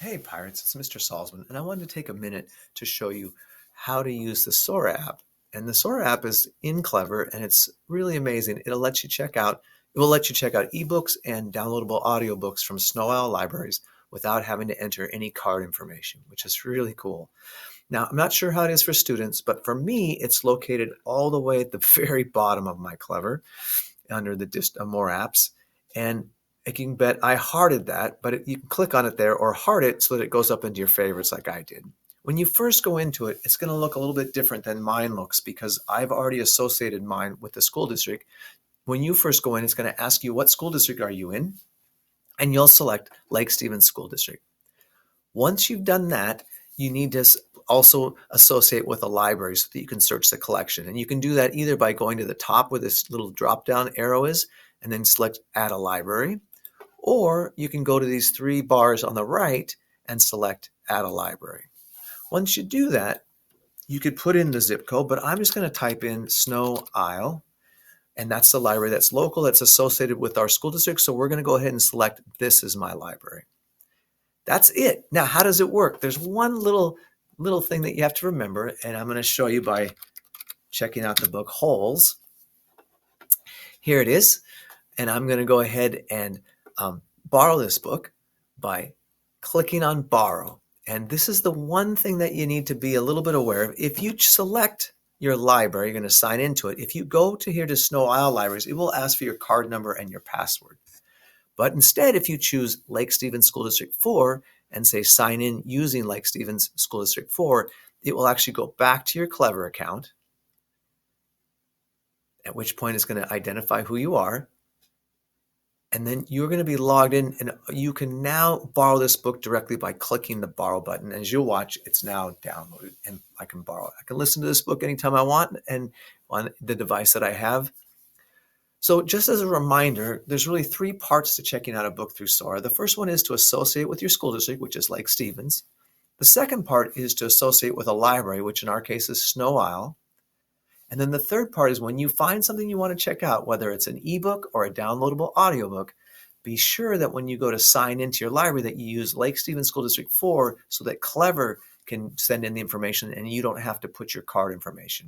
Hey Pirates, it's Mr. Salzman, and I wanted to take a minute to show you how to use the Sora app. And the Sora app is clever and it's really amazing. It will let you check out ebooks and downloadable audiobooks from Sno Isle libraries without having to enter any card information, which is really cool. Now, I'm not sure how it is for students, but for me, it's located all the way at the very bottom of my Clever under the More Apps. And you can bet I hearted that, but you can click on it there or heart it so that it goes up into your favorites like I did. When you first go into it, it's going to look a little bit different than mine looks because I've already associated mine with the school district. When you first go in, it's going to ask you what school district are you in, and you'll select Lake Stevens School District. Once you've done that, you need to also associate with a library so that you can search the collection. And you can do that either by going to the top where this little drop-down arrow is and then select Add a Library, or you can go to these three bars on the right and select Add a Library. Once you do that, you could put in the zip code, but I'm just going to type in Sno Isle, and that's the library that's local, that's associated with our school district. So we're going to go ahead and select this as my library. That's it. Now, how does it work? There's one little thing that you have to remember, and I'm going to show you by checking out the book Holes. Here it is, and I'm going to go ahead and borrow this book by clicking on Borrow. And this is the one thing that you need to be a little bit aware of. If you select your library, you're going to sign into it. If you go to here to Sno Isle Libraries, it will ask for your card number and your password. But instead, if you choose Lake Stevens School District 4 and say sign in using Lake Stevens School District 4, it will actually go back to your Clever account, at which point it's going to identify who you are. And then you're going to be logged in, and you can now borrow this book directly by clicking the borrow button. As you'll watch, it's now downloaded and I can borrow it. I can listen to this book anytime I want and on the device that I have. So just as a reminder, there's really three parts to checking out a book through Sora. The first one is to associate with your school district, which is Lake Stevens. The second part is to associate with a library, which in our case is Sno Isle. And then the third part is when you find something you want to check out, whether it's an ebook or a downloadable audiobook, be sure that when you go to sign into your library that you use Lake Stevens School District 4 so that Clever can send in the information and you don't have to put your card information.